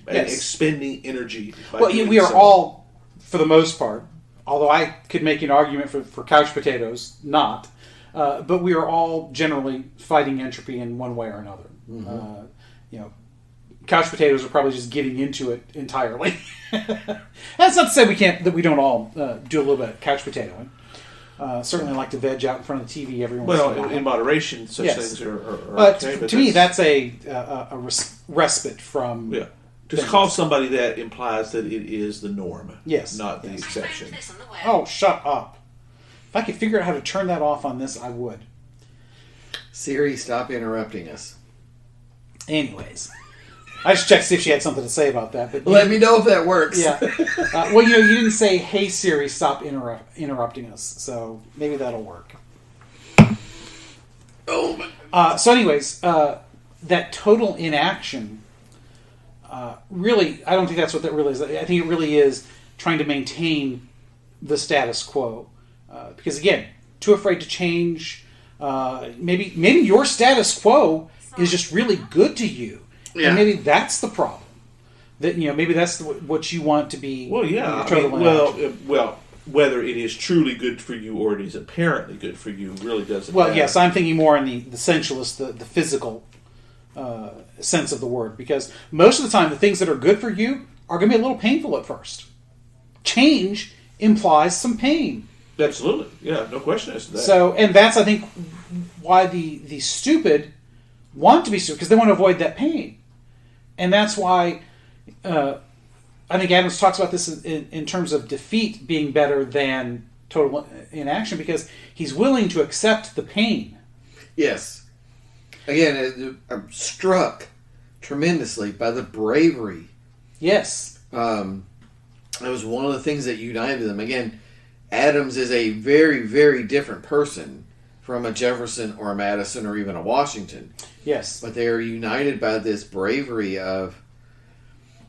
and expending energy. We are all, for the most part, although I could make an argument for couch potatoes, not, but we are all generally fighting entropy in one way or another. Mm-hmm. Couch potatoes are probably just getting into it entirely. That's not to say that we don't all do a little bit of couch potatoing. Certainly like to veg out in front of the TV every once in a while. Well, in moderation, such things are but okay. But to me, that's a respite from... Yeah. To call somebody that implies that it is the norm. Yes. Not the exception. Oh, shut up. If I could figure out how to turn that off on this, I would. Siri, stop interrupting us. Anyways. I just checked to see if she had something to say about that. But let me know if that works. Yeah. You didn't say, "Hey Siri, stop interrupting us." So maybe that'll work. Oh my. So, anyways, that total inaction. Really, I don't think that's what that really is. I think it really is trying to maintain the status quo. Because again, too afraid to change. Maybe your status quo is just really good to you. Yeah. And maybe that's the problem. That maybe that's what you want to be. Well, yeah. Well, whether it is truly good for you or it is apparently good for you really doesn't. Well, matter. Yes, I'm thinking more in the sensualist, the physical sense of the word, because most of the time the things that are good for you are going to be a little painful at first. Change implies some pain. Absolutely, yeah, no question as to that. So, and that's I think why the stupid want to be stupid, because they want to avoid that pain. And that's why I think Adams talks about this in terms of defeat being better than total inaction because he's willing to accept the pain. Yes. Again, I'm struck tremendously by the bravery. Yes. That was one of the things that united them. Again, Adams is a very, very different person from a Jefferson or a Madison or even a Washington. Yes. But they are united by this bravery of,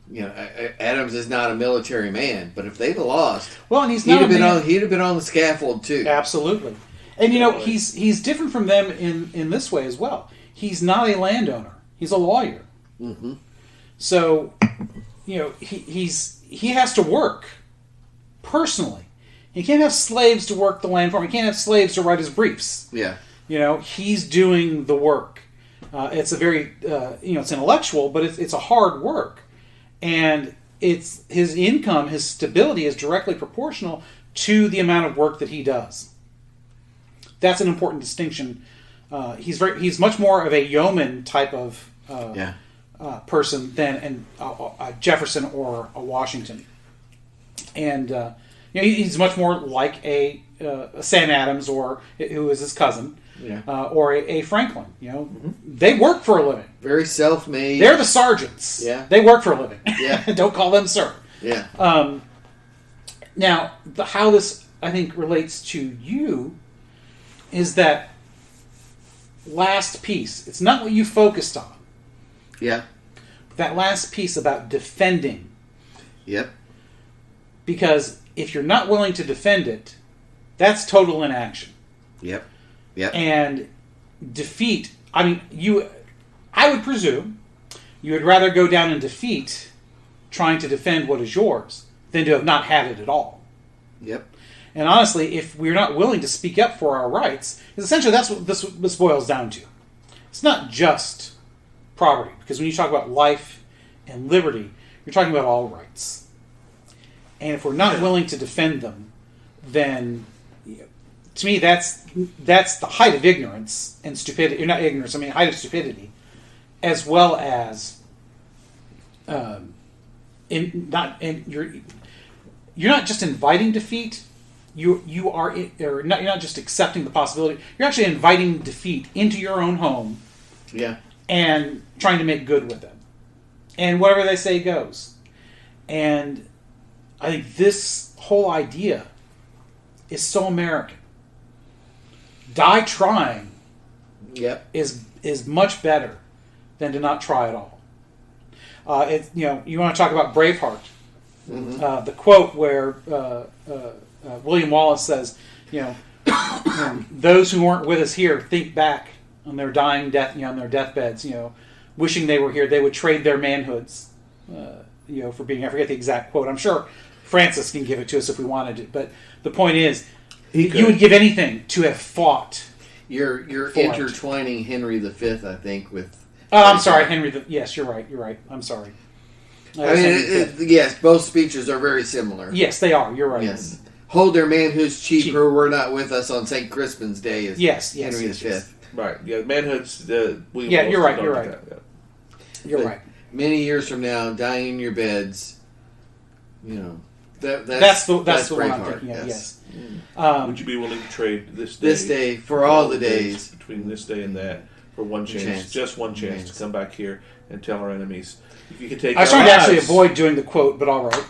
Adams is not a military man, but if they'd have lost, well, and he'd have been on the scaffold too. Absolutely. And he's different from them in this way as well. He's not a landowner. He's a lawyer. Mm-hmm. So, he has to work personally. He can't have slaves to work the land for him. He can't have slaves to write his briefs. Yeah. He's doing the work. It's a very, it's intellectual, but it's a hard work. And it's his income, his stability is directly proportional to the amount of work that he does. That's an important distinction. He's much more of a yeoman type of person than a Jefferson or a Washington. And he's much more like a Sam Adams, or who is his cousin, or a Franklin. They work for a living. Very self-made. They're the sergeants. Yeah, they work for a living. Yeah, don't call them sir. Yeah. Now, how this I think relates to you is that last piece. It's not what you focused on. Yeah. That last piece about defending. Yep. Because if you're not willing to defend it, that's total inaction. Yep. Yep. And defeat, I would presume you would rather go down in defeat trying to defend what is yours than to have not had it at all. Yep. And honestly, if we're not willing to speak up for our rights, because essentially that's what this boils down to. It's not just property, because when you talk about life and liberty, you're talking about all rights. And if we're not willing to defend them, then to me that's the height of ignorance and stupidity. Not ignorance, height of stupidity, as well as you're not just inviting defeat. You're not just accepting the possibility. You're actually inviting defeat into your own home. Yeah. And trying to make good with it. And whatever they say goes. And I think this whole idea is so American. Die trying. Yep. is much better than to not try at all. You want to talk about Braveheart. Mm-hmm. The quote where William Wallace says, those who weren't with us here think back on their dying death, on their deathbeds, wishing they were here. They would trade their manhoods, for being. I forget the exact quote. I'm sure Francis can give it to us if we wanted it. But the point is, you would give anything to have fought. You're intertwining Henry V, I think, with. Oh, I'm sorry, Henry. Yes, you're right. I'm sorry. Yes, both speeches are very similar. Yes, they are. You're right. Yes. Hold their manhoods cheap, who were not with us on St. Crispin's Day is Henry V. Yes. Right. Yeah, manhood's... you're right. You're right. You're right. Many years from now, dying in your beds, that's the one I'm thinking of, yes. Would you be willing to trade this day for all the days between this day and that for one chance, just one chance to come back here and tell our enemies, if you could take I was trying to actually avoid doing the quote, but all right.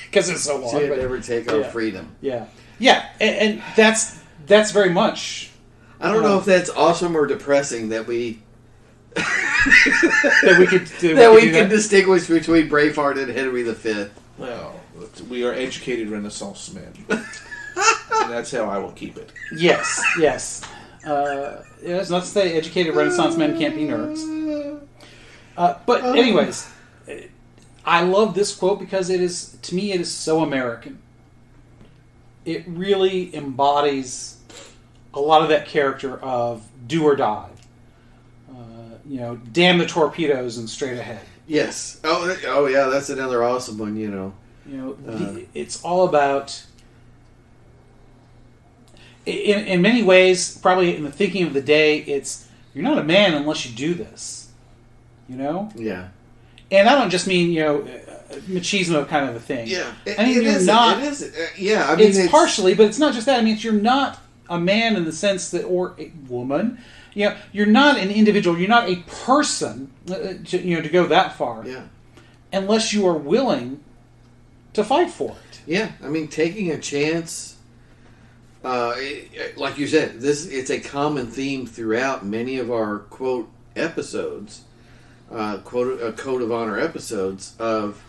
Because it's so long. So never take our freedom. Yeah. Yeah, and that's very much... I don't know if that's awesome or depressing that we... that we can distinguish between Braveheart and Henry V. Well, we are educated Renaissance men. And that's how I will keep it. Yes. There's not to say educated Renaissance men can't be nerds. But anyways... I love this quote because to me it is so American. It really embodies a lot of that character of do or die. Damn the torpedoes and straight ahead. Yes. Oh yeah, that's another awesome one. It's all about. In many ways, probably in the thinking of the day, you're not a man unless you do this. Yeah. And I don't just mean, machismo kind of a thing. Yeah, I mean, you're not. It is. Yeah, I mean, It's partially, but it's not just that. I mean, you're not a man in the sense that, or a woman. You know, you're not an individual. You're not a person. To go that far. Yeah. Unless you are willing to fight for it. Yeah, I mean, taking a chance. Like you said, it's a common theme throughout many of our quote episodes, quote a code of honor episodes of.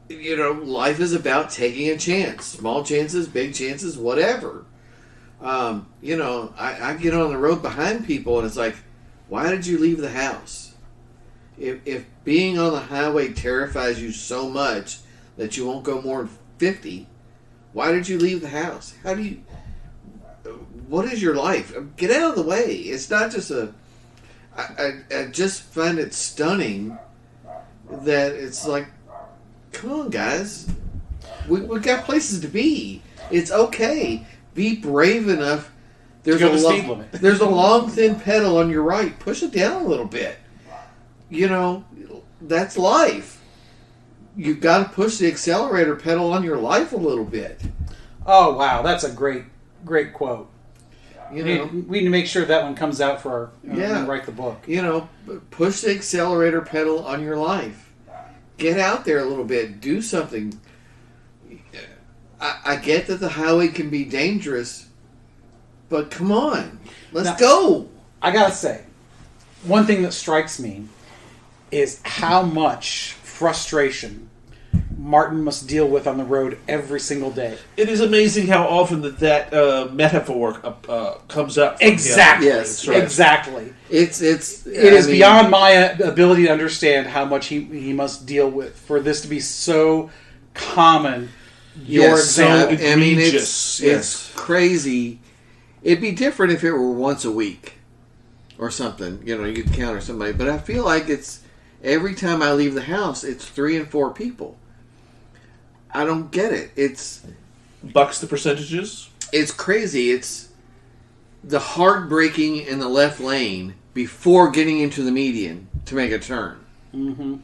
Life is about taking a chance. Small chances, big chances, whatever. I get on the road behind people and it's like, why did you leave the house? If being on the highway terrifies you so much that you won't go more than 50, why did you leave the house? What is your life? Get out of the way. It's not just I just find it stunning that it's like, come on, guys. We've got places to be. It's okay. Be brave enough. There's go the speed limit. There's a long, thin pedal on your right. Push it down a little bit. That's life. You've got to push the accelerator pedal on your life a little bit. Oh, wow. That's a great quote. We need to make sure that one comes out for our when we write the book. Push the accelerator pedal on your life. Get out there a little bit. Do something. I get that the highway can be dangerous, but come on. Let's go. I gotta say, one thing that strikes me is how much frustration Martin must deal with on the road every single day. It is amazing how often that metaphor comes up. Exactly. Yes, right. Exactly. It is beyond my ability to understand how much he must deal with for this to be so common. Your example. I mean, egregious. it's crazy. It'd be different if it were once a week or something. You encounter somebody. But I feel like it's every time I leave the house, it's 3 and 4 people. I don't get it. It's bucks the percentages. It's crazy. It's the hard braking in the left lane before getting into the median to make a turn. Mm-hmm.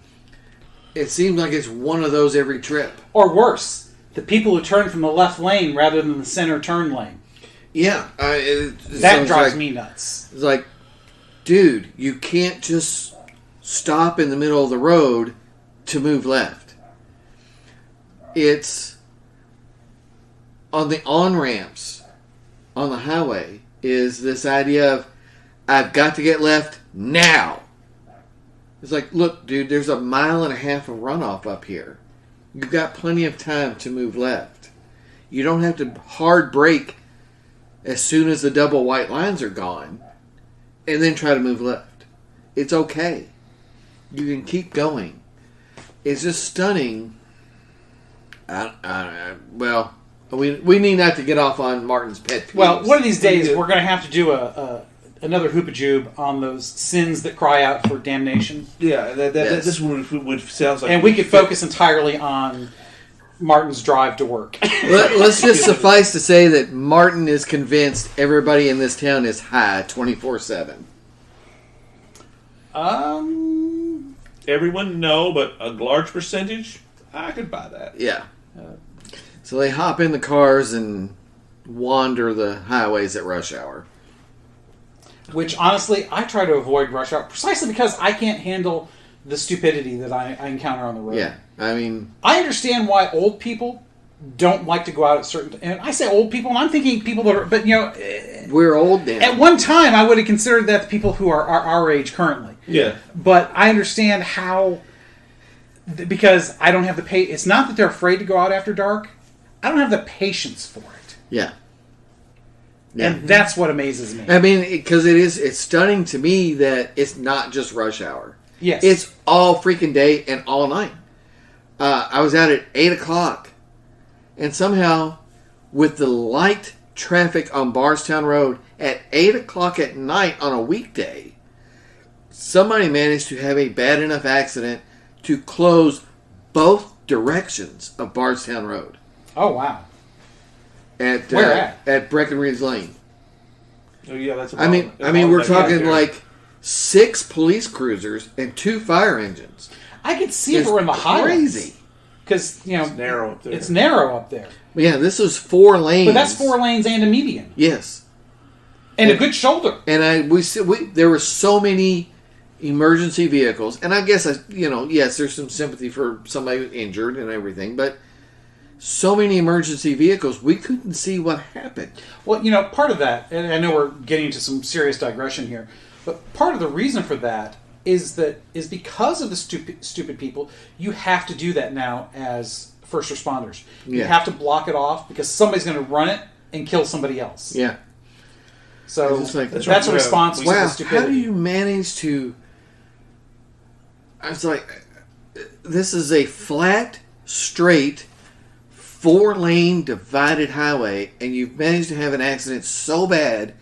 It seems like it's one of those every trip. Or worse, the people who turn from the left lane rather than the center turn lane. Yeah. That drives me nuts. It's like, dude, you can't just stop in the middle of the road to move left. It's on the on-ramps on the highway is this idea of, I've got to get left now. It's like, look, dude, there's 1.5 miles of runoff up here. You've got plenty of time to move left. You don't have to hard brake as soon as the double white lines are gone and then try to move left. It's okay. You can keep going. It's just stunning. Well, we need not to get off on Martin's pet peeves. Well, one of these days we're going to have to do another hoopajube on those sins that cry out for damnation. Yeah, this would sounds like... And we could focus entirely on Martin's drive to work. Let's just suffice to say that Martin is convinced everybody in this town is high 24/7. Everyone, no, but a large percentage, I could buy that. Yeah. So they hop in the cars and wander the highways at rush hour. Which, honestly, I try to avoid rush hour precisely because I can't handle the stupidity that I encounter on the road. Yeah, I mean... I understand why old people don't like to go out at certain... And I say old people, and I'm thinking people that are... But, we're old now. At one time, I would have considered that the people who are our age currently. Yeah. But I understand how... Because I don't have the patience... It's not that they're afraid to go out after dark. I don't have the patience for it. Yeah. And that's what amazes me. I mean, because it's stunning to me that it's not just rush hour. Yes. It's all freaking day and all night. I was out at 8 o'clock, and somehow, with the light traffic on Bardstown Road at 8 o'clock at night on a weekday, somebody managed to have a bad enough accident to close both directions of Bardstown Road. Oh, wow. Where at Breckenridge Lane. Oh yeah, that's. I mean, we're talking like 6 police cruisers and 2 fire engines. I could see if it were in the highways. Crazy. Because, It's narrow up there. It's narrow up there. Yeah, this was 4 lanes. But that's 4 lanes and a median. Yes. And a good shoulder. And there were so many emergency vehicles, and I guess yes, there's some sympathy for somebody injured and everything, but so many emergency vehicles, we couldn't see what happened. Well, part of that, and I know we're getting into some serious digression here, but part of the reason for that is because of the stupid people. You have to do that now as first responders. You Yeah. have to block it off because somebody's going to run it and kill somebody else. Yeah. So It's like- that's a response to the Wow, stupidity. how do you manage to... I was like, this is a flat, straight, 4-lane divided highway, and you've managed to have an accident so bad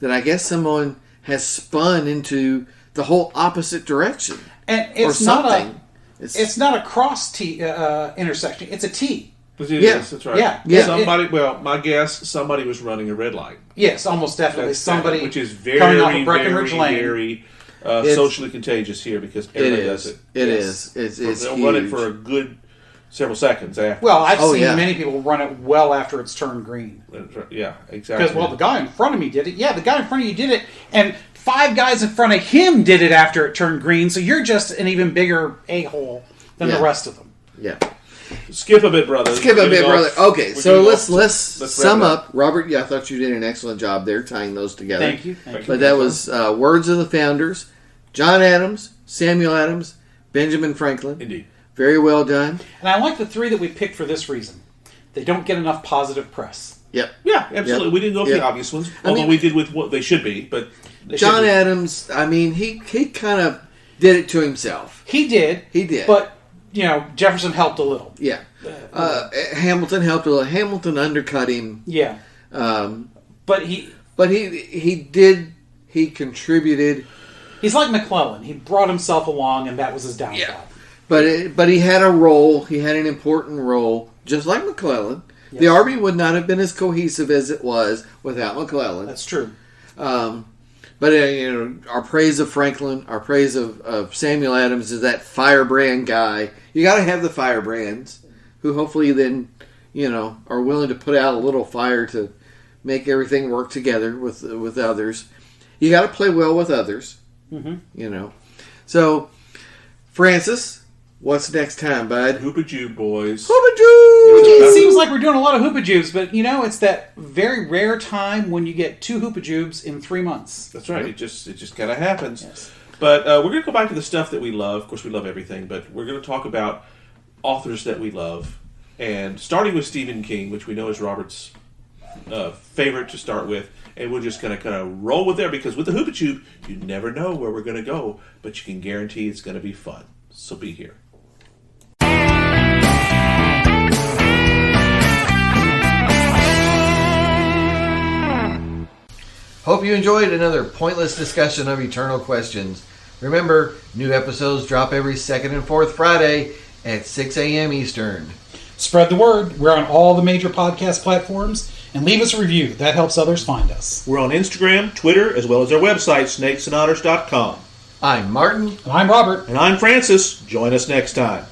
that I guess someone has spun into the whole opposite direction. And or it's not something. it's not a cross T intersection. It's a T. Yes, that's right. Yeah. My guess, somebody was running a red light. Yes, almost definitely. Somebody which is very, coming off very, of Breckenridge Lane. very socially contagious here because everybody does it. It Yes. is. It's They'll huge. run it for a good several seconds after. Well, I've Oh, seen yeah. many people run it well after it's turned green. Yeah, exactly. Because, the guy in front of me did it. Yeah, the guy in front of you did it. And 5 guys in front of him did it after it turned green. So you're just an even bigger a-hole than Yeah. the rest of them. Yeah. Skip a bit, brother. Skip a bit, brother. Okay, so let's wrap sum it up. Robert, I thought you did an excellent job there tying those together. Thank you. But that was Words of the Founders, John Adams, Samuel Adams, Benjamin Franklin. Indeed. Very well done. And I like the 3 that we picked for this reason. They don't get enough positive press. Yep. Yeah, absolutely. Yep. We didn't go for Yep. the obvious ones, although we did with what they should be. But they John should be. Adams, I mean, he kind of did it to himself. He did. He did. But, Jefferson helped a little. Yeah. Hamilton helped a little. Hamilton undercut him. Yeah. But He contributed. he's like McClellan. He brought himself along, and that was his downfall. Yeah. But he had a role. He had an important role, just like McClellan. Yes. The Army would not have been as cohesive as it was without McClellan. That's true. But our praise of Franklin, our praise of Samuel Adams is that firebrand guy. You got to have the firebrands who hopefully then, are willing to put out a little fire to make everything work together with others. You got to play well with others. Mm-hmm. So, Francis, what's next time, bud? Hoopajube, boys. Hoopajube! It seems like we're doing a lot of hoopajubes, but it's that very rare time when you get 2 hoopajubes in 3 months. That's right. It just kind of happens. Yes. But we're going to go back to the stuff that we love. Of course, we love everything, but we're going to talk about authors that we love. And starting with Stephen King, which we know is Robert's favorite to start with. And we're just going to kind of roll with there because with the Hoopajube, you never know where we're going to go, but you can guarantee it's going to be fun. So be here. Hope you enjoyed another pointless discussion of eternal questions. Remember, new episodes drop every second and fourth Friday at 6 a.m. Eastern. Spread the word. We're on all the major podcast platforms, and leave us a review. That helps others find us. We're on Instagram, Twitter, as well as our website, snakesandotters.com. I'm Martin. And I'm Robert. And I'm Francis. Join us next time.